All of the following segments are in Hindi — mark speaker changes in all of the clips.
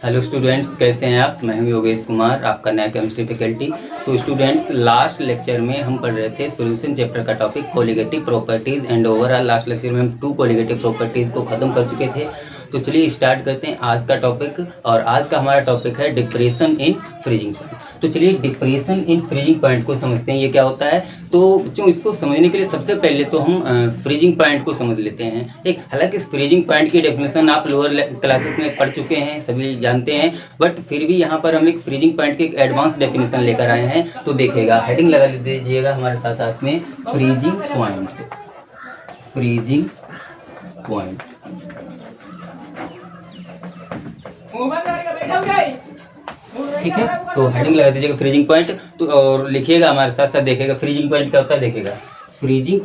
Speaker 1: हेलो स्टूडेंट्स, कैसे हैं आप। मैं हूं योगेश कुमार, आपका नया केमिस्ट्री फैकल्टी। तो स्टूडेंट्स, लास्ट लेक्चर में हम पढ़ रहे थे सॉल्यूशन चैप्टर का topic colligative properties and overall last lecture में हम 2 कोलिगेटिव प्रॉपर्टीज़ को ख़त्म कर चुके थे। तो चलिए स्टार्ट करते हैं आज का टॉपिक। और आज का हमारा टॉपिक है डिप्रेशन इन फ्रीजिंग पॉइंट। तो चलिए डिप्रेशन इन फ्रीजिंग पॉइंट को समझते हैं, ये क्या होता है। तो बच्चों, इसको समझने के लिए सबसे पहले तो हम फ्रीजिंग पॉइंट को समझ लेते हैं। ठीक, हालांकि इस फ्रीजिंग पॉइंट की डेफिनेशन आप लोअर क्लासेस में पढ़ चुके हैं, सभी जानते हैं, बट फिर भी यहाँ पर हम एक फ्रीजिंग पॉइंट की एक एडवांस डेफिनेशन लेकर आए हैं। तो देखिएगा, हेडिंग लगा दीजिएगा हमारे साथ साथ में, फ्रीजिंग पॉइंट। फ्रीजिंग पॉइंट, ठीक है। तो हेडिंग लगा दीजिएगा फ्रीजिंग पॉइंट। तो और लिखिएगा हमारे साथ साथ, देखिएगा फ्रीजिंग पॉइंट क्या होता है। देखिएगा, freezing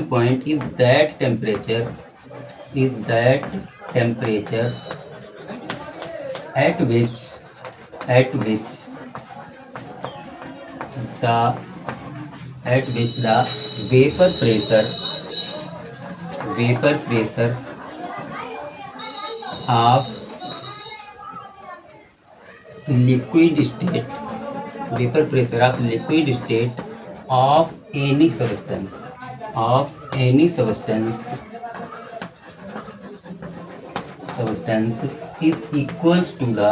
Speaker 1: point is that temperature at which the vapor pressure of liquid state of any substance is equals to the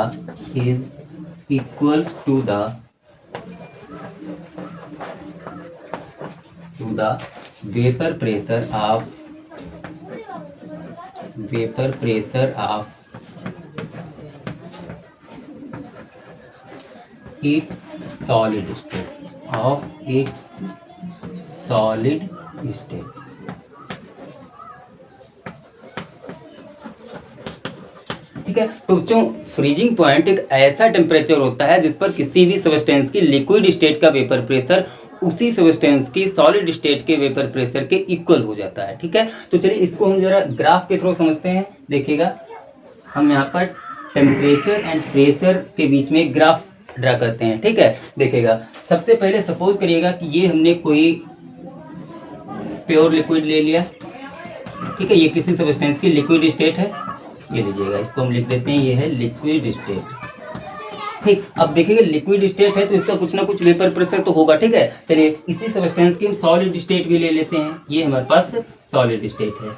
Speaker 1: vapor pressure of its solid state, ठीक है। तो बच्चों, फ्रीजिंग पॉइंट एक ऐसा टेम्परेचर होता है जिस पर किसी भी सब्सटेंस की लिक्विड स्टेट का वेपर प्रेशर उसी सब्सटेंस की सॉलिड स्टेट के वेपर प्रेशर के इक्वल हो जाता है। ठीक है। तो चलिए इसको हम जरा ग्राफ के थ्रू समझते हैं। देखिएगा, हम यहाँ पर टेम्परेचर एंड प्रेशर के बीच में एक ग्राफ ड्रा करते हैं। ठीक है। देखिएगा, सबसे पहले सपोज करिएगा कि ये हमने कोई प्योर लिक्विड ले लिया। ठीक है, ये किसी सब्सटेंस की लिक्विड स्टेट है। ये लीजिएगा, इसको हम लिख देते हैं, ये है लिक्विड स्टेट। ठीक, अब देखिएगा लिक्विड स्टेट है तो इसका कुछ ना कुछ वेपर प्रेशर तो होगा। ठीक है। चलिए इसी सब्सटेंस की हम सॉलिड स्टेट भी ले लेते हैं। ये हमारे पास सॉलिड स्टेट है।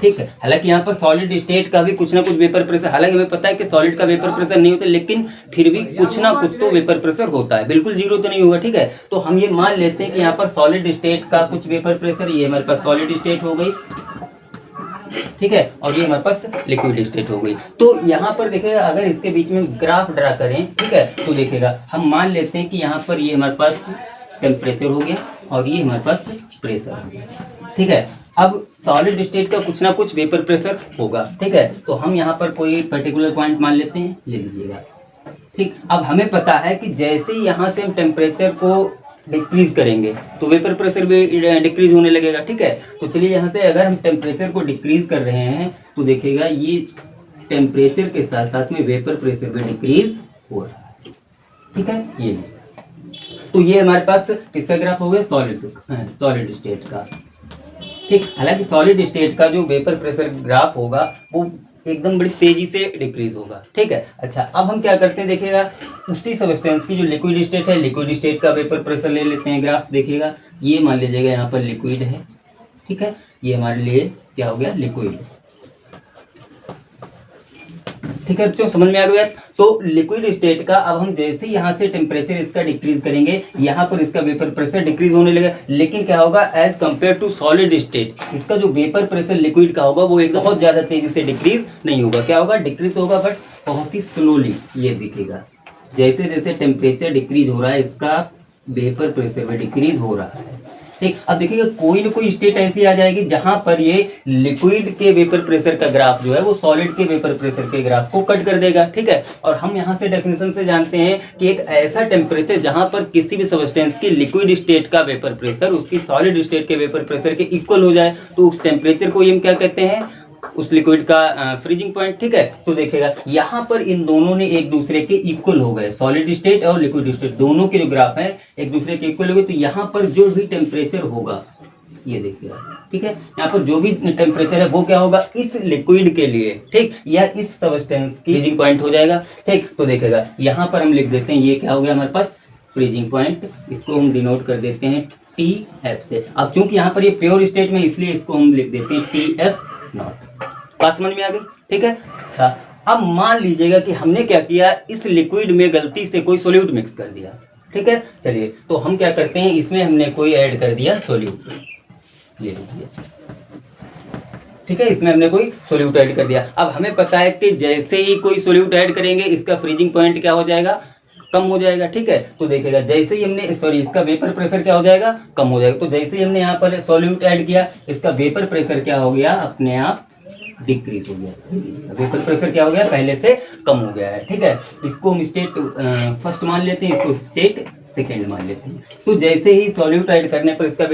Speaker 1: ठीक है। हालांकि यहाँ पर सॉलिड स्टेट का भी कुछ ना कुछ वेपर प्रेशर, हालांकि हमें पता है कि सॉलिड का वेपर प्रेशर नहीं होता, लेकिन फिर भी कुछ ना कुछ तो वेपर प्रेशर होता है, बिल्कुल जीरो तो नहीं होगा। ठीक है। तो हम ये मान लेते हैं कि यहाँ पर सॉलिड स्टेट का कुछ वेपर प्रेशर, ये हमारे पास सॉलिड स्टेट हो गई। ठीक है। और ये हमारे पास लिक्विड स्टेट हो गई। तो यहाँ पर देखिएगा, अगर इसके बीच में ग्राफ ड्रा करें, ठीक है, तो देखिएगा हम मान लेते हैं कि यहाँ पर ये हमारे पास टेम्परेचर हो गया और ये हमारे पास प्रेशर हो गया। ठीक है। अब सॉलिड स्टेट का कुछ ना कुछ वेपर प्रेशर होगा। ठीक है। तो हम यहाँ पर कोई पर्टिकुलर पॉइंट मान लेते हैं, ले लीजिएगा। ठीक, अब हमें पता है कि जैसे ही यहाँ से हम टेम्परेचर को डिक्रीज करेंगे तो वेपर प्रेशर भी डिक्रीज होने लगेगा। ठीक है। तो चलिए यहाँ से अगर हम टेम्परेचर को डिक्रीज कर रहे हैं तो देखिएगा ये टेम्परेचर के साथ साथ में वेपर प्रेशर भी डिक्रीज हो रहा है। ठीक है। ये तो ये हमारे पास किसका ग्राफ हो गया, सॉलिड स्टेट का। ठीक, हालांकि सॉलिड स्टेट का जो वेपर प्रेशर ग्राफ होगा वो एकदम बड़ी तेजी से डिक्रीज होगा। ठीक है। अच्छा, अब हम क्या करते हैं, देखिएगा उसी सब्सटेंस की जो लिक्विड स्टेट है, लिक्विड स्टेट का वेपर प्रेशर ले लेते हैं। ग्राफ देखिएगा, ये मान लीजिएगा यहाँ पर लिक्विड है। ठीक है, ये हमारे लिए क्या हो गया, लिक्विड। ठीक है बच्चों, समझ में आ गया। तो लिक्विड स्टेट का अब हम जैसे यहाँ से टेम्परेचर इसका डिक्रीज करेंगे, यहाँ पर इसका वेपर प्रेशर डिक्रीज होने लगेगा। लेकिन क्या होगा, as compare to solid state, इसका जो वेपर प्रेशर लिक्विड का होगा वो एकदम बहुत ज्यादा तेजी से डिक्रीज नहीं होगा। क्या होगा, डिक्रीज होगा, बट बहुत ही स्लोली। ये दिखेगा, जैसे जैसे टेम्परेचर डिक्रीज हो रहा है इसका वेपर प्रेशर भी डिक्रीज हो रहा है। ठीक, अब देखिएगा कोई ना कोई स्टेट ऐसी आ जाएगी जहां पर ये लिक्विड के वेपर प्रेशर का ग्राफ जो है वो सॉलिड के वेपर प्रेशर के ग्राफ को कट कर देगा। ठीक है। और हम यहां से डेफिनेशन से जानते हैं कि एक ऐसा टेम्परेचर जहां पर किसी भी सब्सटेंस की लिक्विड स्टेट का वेपर प्रेशर उसकी सॉलिड स्टेट के वेपर प्रेशर के इक्वल हो जाए, तो उस टेम्परेचर को हम क्या कहते हैं, उस लिक्विड का फ्रीजिंग पॉइंट। ठीक है। तो देखिएगा यहाँ पर इन दोनों ने एक दूसरे के इक्वल हो गए, सॉलिड स्टेट और लिक्विड स्टेट दोनों के जो ग्राफ है एक दूसरे के इक्वल हो गए। तो यहाँ पर जो भी टेम्परेचर होगा ये देखिएगा, ठीक है। यहाँ पर जो भी टेम्परेचर है वो क्या होगा इस लिक्विड के लिए, ठीक, यह इस सब्सटेंस की फ्रीजिंग पॉइंट हो जाएगा, ठीक। तो देखिएगा यहाँ पर हम लिख देते हैं, ये क्या हो गया हमारे पास फ्रीजिंग पॉइंट, इसको हम डिनोट कर देते हैं TF से। अब चूंकि यहाँ पर ये प्योर स्टेट में, इसलिए इसको हम लिख देते हैं TF0। बात समझ में आ गई, ठीक है। अच्छा, अब मान लीजिएगा कि हमने क्या किया, इस लिक्विड में गलती से कोई सोल्यूट मिक्स कर दिया, ठीक है। चलिए, तो हम क्या करते हैं, इसमें हमने कोई ऐड कर दिया सोल्यूट, ये लीजिए, ठीक है, इसमें हमने कोई सोल्यूट ऐड कर दिया। अब हमें पता है कि जैसे ही कोई सोल्यूट ऐड करेंगे इसका फ्रीजिंग पॉइंट क्या हो जाएगा, कम हो जाएगा, ठीक है। तो देखिएगा जैसे ही हमने इसका वेपर प्रेशर क्या हो जाएगा, कम हो जाएगा। तो जैसे ही हमने यहाँ पर सोल्यूट ऐड किया, इसका वेपर प्रेशर क्या हो गया, अपने आप डिक्रीज हो गया। वेपर प्रेशर क्या हो गया, पहले से कम हो गया है, ठीक है। इसको हम स्टेट फर्स्ट मान लेते हैं, इसको स्टेट सेकेंड मान लेते हैं। तो जैसे ही सॉल्यूट ऐड करने पर इसका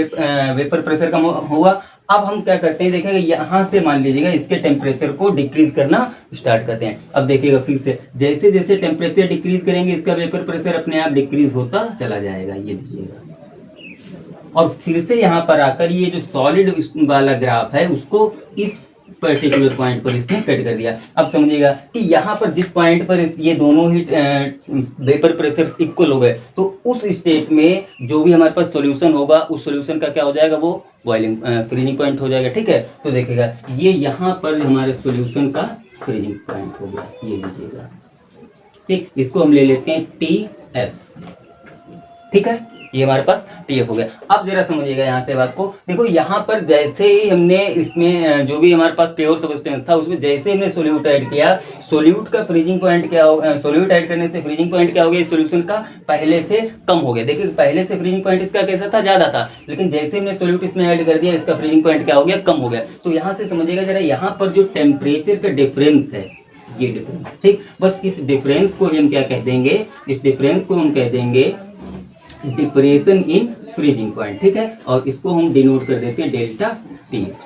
Speaker 1: वेपर प्रेशर कम हुआ। अब हम क्या करते हैं, देखिएगा यहाँ से मान लीजिएगा इसके टेम्परेचर को डिक्रीज करना स्टार्ट करते हैं। अब देखिएगा फिर से जैसे जैसे टेम्परेचर डिक्रीज करेंगे इसका वेपर प्रेशर अपने आप डिक्रीज होता चला जाएगा, ये देखिएगा। और फिर से यहाँ पर आकर ये जो सॉलिड वाला ग्राफ है उसको इस पर्टिकुलर पॉइंट पर इसने कट कर दिया। अब समझिएगा कि यहाँ पर जिस पॉइंट पर ये दोनों ही वेपर प्रेशर्स इक्वल हो गए, तो उस स्टेट में जो भी हमारे पास सॉल्यूशन होगा उस सॉल्यूशन का क्या हो जाएगा, वो बॉइलिंग फ्रीजिंग पॉइंट हो जाएगा, ठीक है। तो देखिएगा ये यहाँ पर हमारे सॉल्यूशन का फ्रीजिंग पॉइंट हो गया, ये लीजिएगा, ठीक। इसको हम ले लेते हैं TF, ठीक है, ये हमारे पास TF हो गया। अब जरा समझिएगा यहाँ से बात को, देखो यहाँ पर जैसे ही हमने इसमें जो भी हमारे पास प्योर सब्सटेंस था उसमें जैसे हमने सोल्यूट ऐड किया, सोल्यूट का फ्रीजिंग पॉइंट क्या हो, सोल्यूट ऐड करने से फ्रीजिंग पॉइंट क्या हो गया, इस सोल्यूशन का पहले से कम हो गया। देखिए पहले से फ्रीजिंग पॉइंट इसका कैसा था, ज्यादा था, लेकिन जैसे हमने सोल्यूट इसमें ऐड कर दिया इसका फ्रीजिंग पॉइंट क्या हो गया, कम हो गया। तो यहाँ से समझिएगा जरा, यहाँ पर जो टेम्परेचर का डिफरेंस है, ये डिफरेंस, ठीक, बस इस डिफरेंस को हम क्या कह देंगे, इस डिफरेंस को हम कह देंगे डिप्रेशन इन फ्रीजिंग पॉइंट, ठीक है। और इसको हम डिनोट कर देते हैं डेल्टा TF,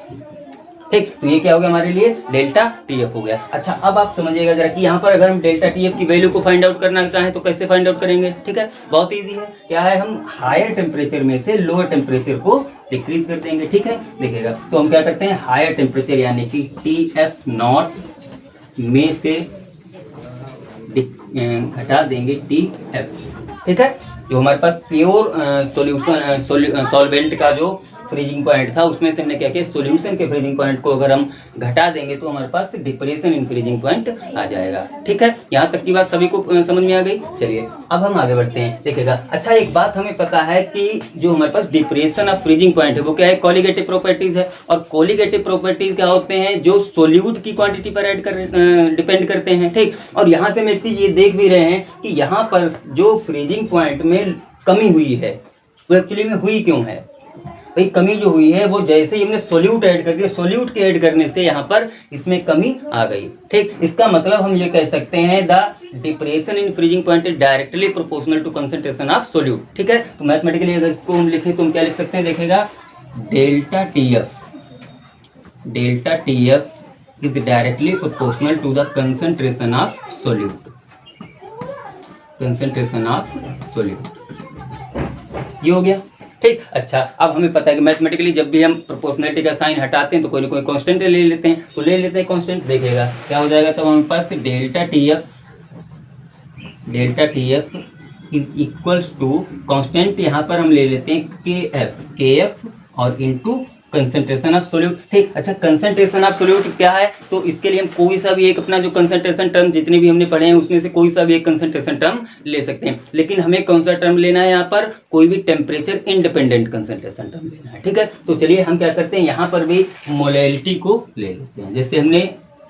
Speaker 1: ठीक। तो ये क्या हो गया हमारे लिए, डेल्टा TF हो गया। अच्छा, अब आप समझिएगा जरा कि यहाँ पर अगर हम डेल्टा TF की वैल्यू को फाइंड आउट करना चाहें तो कैसे फाइंड आउट करेंगे, ठीक है, बहुत इजी है। क्या है, हम हायर टेम्परेचर में से लोअर टेम्परेचर को डिक्रीज कर देंगे, ठीक है। देखिएगा तो हम क्या करते हैं, हायर टेम्परेचर यानी कि TF0 में से घटा देंगे TF, ठीक है। जो हमारे पास प्योर सॉल्वेंट का जो फ्रीजिंग पॉइंट था उसमें से हमने क्या किया, सॉल्यूशन के फ्रीजिंग पॉइंट को अगर हम घटा देंगे तो हमारे पास डिप्रेशन इन फ्रीजिंग पॉइंट आ जाएगा, ठीक है। यहाँ तक की बात सभी को समझ में आ गई। चलिए अब हम आगे बढ़ते हैं, देखिएगा। अच्छा, एक बात हमें पता है कि जो हमारे पास डिप्रेशन ऑफ फ्रीजिंग पॉइंट है वो क्या है, कॉलिगेटिव प्रॉपर्टीज है। और कॉलिगेटिव प्रॉपर्टीज क्या होते हैं, जो सोल्यूट की क्वांटिटी पर डिपेंड करते हैं, ठीक। और यहाँ से हम एक चीज ये देख भी रहे हैं कि यहाँ पर जो फ्रीजिंग पॉइंट में कमी हुई है वो एक्चुअली में हुई क्यों है भाई, कमी जो हुई है वो जैसे ही हमने सोल्यूट ऐड कर दिया, सोल्यूट के ऐड करने से यहाँ पर इसमें कमी आ गई, ठीक। इसका मतलब हम ये कह सकते हैं the depression in freezing point is directly proportional to concentration of solute, ठीक है। तो मैथमेटिकली अगर इसको हम लिखें तो हम क्या लिख सकते हैं, देखेगा delta TF is directly proportional to the concentration of solute, concentration of solute, ये हो गया, ठीक। अच्छा, अब हमें पता है कि मैथमेटिकली जब भी हम प्रोपोर्शनलिटी का साइन हटाते हैं तो कोई ना कोई कांस्टेंट ले लेते हैं, तो ले लेते हैं कांस्टेंट। देखिएगा क्या हो जाएगा, तब हमारे पास delta TF is equals to constant, यहाँ पर हम ले लेते हैं KF और इनटू कंसंट्रेशन ऑफ सोल्यूट, ठीक। अच्छा, कंसंट्रेशन ऑफ सोल्यूट क्या है, तो इसके लिए हम कोई सा भी एक अपना जो कंसंट्रेशन टर्म जितने भी हमने पढ़े हैं उसमें से कोई सा भी एक कंसंट्रेशन टर्म ले सकते हैं, लेकिन हमें कौन सा टर्म लेना है, यहाँ पर कोई भी टेम्परेचर इंडिपेंडेंट कंसंट्रेशन टर्म लेना है, ठीक है। तो चलिए हम क्या करते हैं, यहाँ पर भी मोलैलिटी को ले लेते हैं। जैसे हमने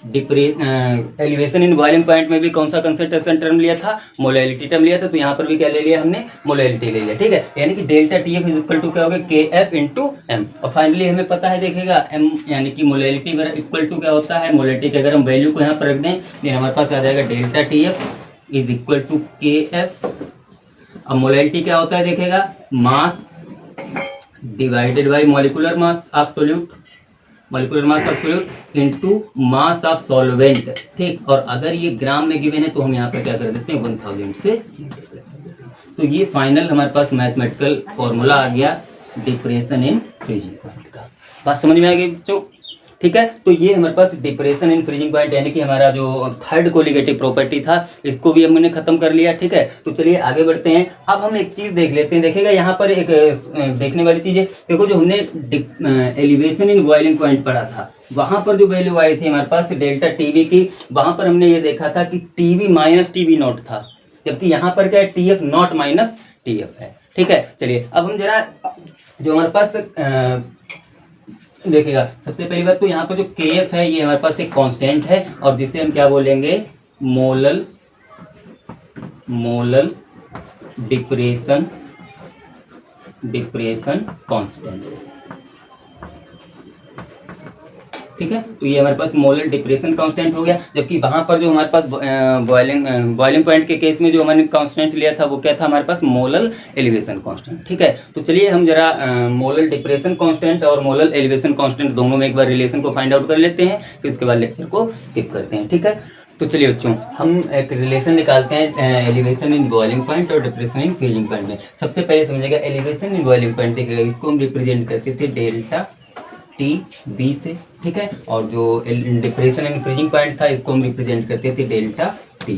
Speaker 1: एलिवेशन इन बॉइलिंग पॉइंट में भी कौन सा कंसंट्रेशन टर्म लिया था, मोलैलिटी टर्म लिया था, तो यहाँ पर भी क्या ले लिया हमने, मोलैलिटी ले लिया, ठीक है। यानी कि delta TF is equal to क्या हो गया, KF इंटू M। और फाइनली हमें पता है, देखिएगा M यानी कि मोलैलिटी इक्वल टू क्या होता है, मोलैलिटी के अगर हम वैल्यू को यहाँ पर रख दें तो हमारे पास आ जाएगा delta TF is equal to KF। अब मोलैलिटी क्या होता है, देखिएगा mass divided by molecular mass of solute, molecular mass of solute into mass of solvent, ठीक। और अगर ये ग्राम में गिवन है तो हम यहाँ पर क्या कर देते हैं, 1000 से। तो ये फाइनल हमारे पास मैथमेटिकल फॉर्मूला आ गया डिप्रेशन इन फ्रीजिंग पॉइंट का। बात समझ में आ गई बच्चों? ठीक है, तो ये हमारे पास डिप्रेशन इन फ्रीजिंग पॉइंट यानी कि हमारा जो थर्ड कोलिगेटिव प्रॉपर्टी था इसको भी हमने खत्म कर लिया। ठीक है, तो चलिए आगे बढ़ते हैं। अब हम एक चीज देख लेते हैं। देखिएगा यहाँ पर एक देखने वाली चीज है। देखो जो हमने एलिवेशन इन बॉइलिंग पॉइंट पढ़ा था, वहां पर जो वैल्यू आई थी हमारे पास डेल्टा टीवी की, वहां पर हमने ये देखा था कि टीवी माइनस टीवी नॉट था, जबकि यहाँ पर क्या है, टीएफ नॉट माइनस टीएफ है। ठीक है, चलिए अब हम जरा जो हमारे पास देखिएगा, सबसे पहली बात तो यहाँ पर जो केएफ है ये हमारे पास एक कांस्टेंट है और जिसे हम क्या बोलेंगे, मोलल डिप्रेशन कांस्टेंट। ठीक है, तो ये हमारे पास मोलर डिप्रेशन कांस्टेंट हो गया। जबकि वहां पर जो हमारे पास बॉइलिंग पॉइंट के केस में जो हमने कांस्टेंट लिया था वो क्या था हमारे पास, मोलर एलिवेशन कांस्टेंट। ठीक है, तो चलिए हम जरा मोलर डिप्रेशन कांस्टेंट और मोलर एलिवेशन कांस्टेंट दोनों में एक बार रिलेशन को फाइंड आउट कर लेते हैं, फिर इसके बाद लेक्चर को स्किप करते हैं। ठीक है, तो चलिए बच्चों हम एक रिलेशन निकालते हैं एलिवेशन इन बॉइलिंग पॉइंट और डिप्रेशन इन फ्रीजिंग पॉइंट में। सबसे पहले समझिएगा, एलिवेशन इन बॉइलिंग पॉइंट देखिएगा, इसको हम रिप्रेजेंट करते थे डेल्टा टी बी से। ठीक है, और जो डिप्रेशन एंड फ्रीजिंग पॉइंट था इसको हम रिप्रेजेंट करते थे डेल्टा टी।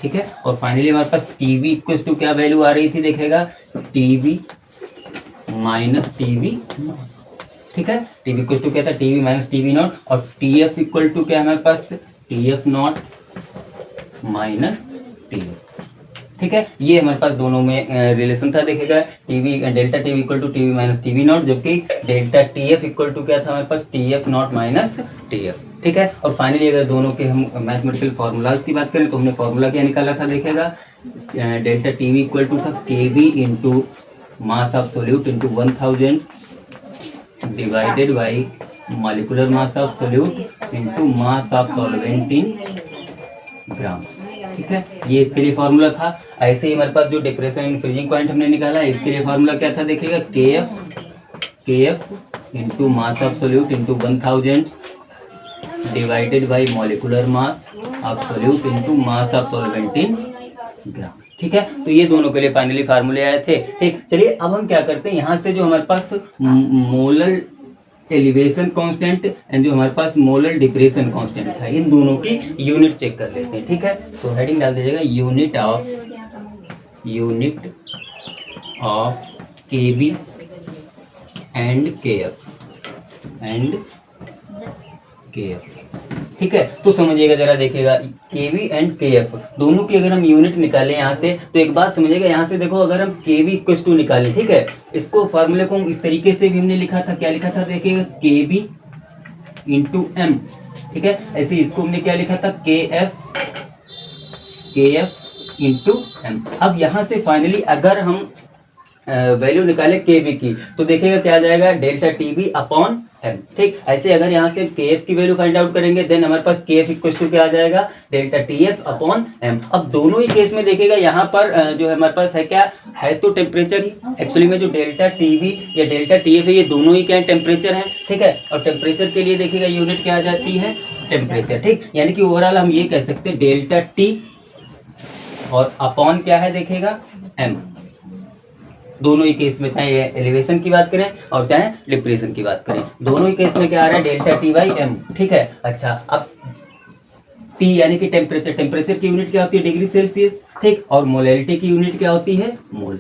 Speaker 1: ठीक है, और फाइनली हमारे पास टीवी इक्वल टू क्या वैल्यू आ रही थी, देखेगा टीवी माइनस टीवी। ठीक है, टीवी इक्वल टू क्या था, टीवी माइनस टीवी नॉट, और टीएफ इक्वल टू क्या हमारे पास, टीएफ नॉट माइनस टीएफ। ठीक है, ये हमारे पास दोनों में रिलेशन था। देखेगा TV delta TV equal to TV minus TV not, जबकि डेल्टा टीएफ इक्वल टू क्या था हमारे पास, टीएफ नॉट माइनस टीएफ। ठीक है, और फाइनली अगर दोनों के हम मैथमेटिकल फार्मूलाज की बात करें तो हमने फार्मूला क्या निकाला था, देखेगा डेल्टा टीवी इक्वल टू था Kb into mass of solute into 1000 divided by molecular mass of solute into mass of solvent in gram. ठीक है, ये इसके लिए फार्मूला था। ऐसे ही हमारे पास जो डिप्रेशन इन फ्रीजिंग पॉइंट हमने निकाला है इसके लिए फार्मूला क्या था, देखिएगा Kf into mass of solute into 1000 divided by molecular mass of solute into mass of solvent in gram. ठीक है, तो ये दोनों के लिए फाइनली फार्मूले आए थे। ठीक, चलिए अब हम क्या करते हैं, यहाँ से जो हमारे पास मोलर एलिवेशन कांस्टेंट एंड जो हमारे पास मोलर डिप्रेशन कांस्टेंट था, इन दोनों की यूनिट चेक कर लेते हैं। ठीक है, तो हेडिंग डाल दीजिएगा unit of KB and KF ठीक है, तो समझिएगा जरा, देखिएगा केवी एंड केएफ दोनों की अगर हम यूनिट निकालें यहाँ से, तो एक बात समझिएगा, यहाँ से देखो अगर हम केवी इक्वल टू निकालें, ठीक है, इसको फार्मूले को इस तरीके से भी हमने लिखा था, क्या लिखा था, देखिएगा केवी इंटू एम। ठीक है, ऐसे इसको हमने क्या लिखा था, के एफ इंटू एम। अब यहाँ से फाइनली अगर हम वैल्यू निकाले के बी की, तो देखिएगा क्या आ जाएगा, delta T B upon M. ठीक, ऐसे अगर यहाँ से के एफ की वैल्यू फाइंड आउट करेंगे, देन हमारे पास के एफ इक्वल टू क्या आ जाएगा, delta T F upon M. अब दोनों ही केस में देखिएगा यहाँ पर जो है हमारे पास है क्या है, तो टेम्परेचर ही एक्चुअली में, जो डेल्टा टी बी या डेल्टा टी एफ है, ये दोनों ही क्या है, टेम्परेचर है। ठीक है, और टेम्परेचर के लिए देखिएगा यूनिट क्या आ जाती है, टेम्परेचर। ठीक, यानी कि ओवरऑल हम ये कह सकते हैं डेल्टा टी और अपॉन क्या है, देखिएगा एम। दोनों ही केस में, चाहे एलिवेशन की बात करें और चाहे डिप्रेशन की बात करें, दोनों ही केस में क्या आ रहा है, डेल्टा टी बाई एम। ठीक है, अच्छा, अब टी यानी कि टेम्परेचर, टेम्परेचर की यूनिट क्या होती है, डिग्री सेल्सियस। ठीक, और मोलैलिटी की यूनिट क्या होती है, मोल।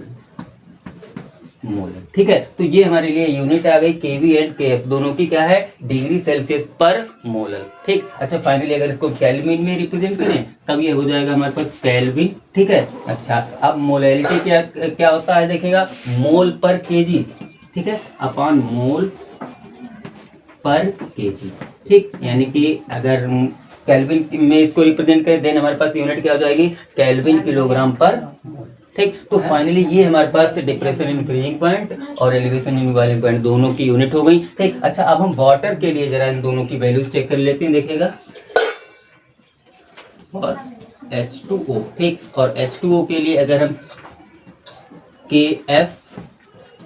Speaker 1: ठीक है, तो ये हमारे लिए यूनिट आ गई केवी एंड केएफ, दोनों की क्या है, डिग्री सेल्सियस पर मोलर। ठीक, अच्छा, फाइनली अगर इसको केल्विन में रिप्रेजेंट करें तब ये हो जाएगा हमारे पास केल्विन। ठीक है, अच्छा, अब मोलैलिटी क्या होता है, देखेगा मोल पर केजी। ठीक है, अपॉन मोल पर केजी। ठीक, यानी कि अगर केल्विन में इसको रिप्रेजेंट करें, देन हमारे पास यूनिट क्या हो जाएगी, केल्विन किलोग्राम पर मोल। ठीक, तो फाइनली ये हमारे पास डिप्रेशन इन फ्रीजिंग पॉइंट और एलिवेशन इन बॉइलिंग पॉइंट दोनों की यूनिट हो गई। ठीक, अच्छा, अब हम वाटर के लिए जरा इन दोनों की वैल्यूज चेक कर लेते हैं, देखिएगा, और H2O। ठीक, और H2O के लिए अगर हम KF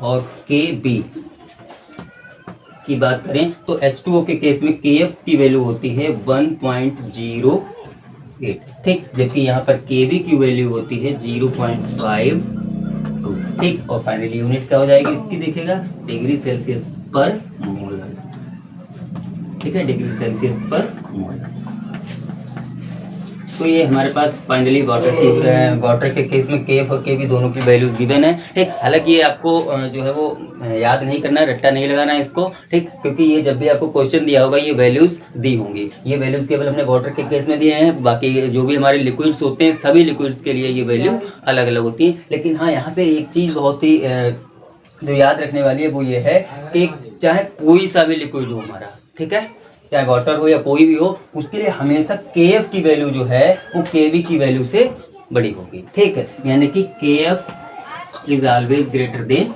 Speaker 1: और KB की बात करें, तो H2O के केस में KF की वैल्यू होती है 1.08। ठीक, जबकि यहाँ पर Kb की वैल्यू होती है 0.5 2, ठीक। और फाइनली यूनिट क्या हो जाएगी इसकी, देखिएगा डिग्री सेल्सियस पर मोल, ठीक है, डिग्री सेल्सियस पर मोल। तो ये हमारे पास फाइनली वाटर के केस में केएफ और केवी दोनों की वैल्यूज गिवन है, ठीक। हालांकि ये आपको जो है वो याद नहीं करना है, रट्टा नहीं लगाना है इसको, ठीक, क्योंकि ये जब भी आपको क्वेश्चन दिया होगा ये वैल्यूज दी होंगी। ये वैल्यूज केवल हमने वाटर के केस में दिए हैं, बाकी जो भी हमारे लिक्विड्स होते हैं सभी लिक्विड्स के लिए ये वैल्यू अलग अलग होती है। लेकिन हाँ, यहाँ से एक चीज़ बहुत ही जो याद रखने वाली है वो ये है कि चाहे कोई सा भी लिक्विड हो हमारा, ठीक है, चाहे वाटर हो या कोई भी हो, उसके लिए हमेशा केएफ की वैल्यू जो है वो केवी की वैल्यू से बड़ी होगी, ठीक है। यानी कि KF is always greater than,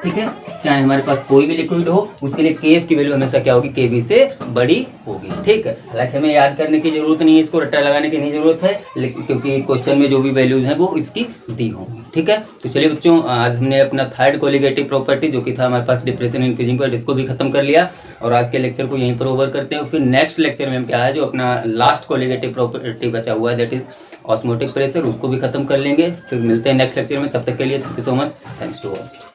Speaker 1: ठीक है, चाहे हमारे पास कोई भी लिक्विड हो उसके लिए केएफ की वैल्यू हमेशा क्या होगी, केवी से बड़ी होगी, ठीक है। हालांकि हमें याद करने की जरूरत नहीं है, इसको रट्टा लगाने की नहीं जरूरत है, लेकिन क्योंकि क्वेश्चन में जो भी वैल्यूज हैं वो इसकी दी होंगी, ठीक है। तो चलिए बच्चों, आज हमने अपना थर्ड कोलिगेटिव प्रॉपर्टी जो कि था हमारे पास डिप्रेशन इन फ्रीजिंग पॉइंट, इसको भी खत्म कर लिया। और आज के लेक्चर को यहीं पर ओवर करते हैं। फिर नेक्स्ट लेक्चर में हम क्या है, जो अपना लास्ट कोलिगेटिव प्रॉपर्टी बचा हुआ है दैट इज ऑस्मोटिक प्रेशर, उसको भी खत्म कर लेंगे। फिर मिलते हैं नेक्स्ट लेक्चर में, तब तक के लिए thank you so much, thanks to all.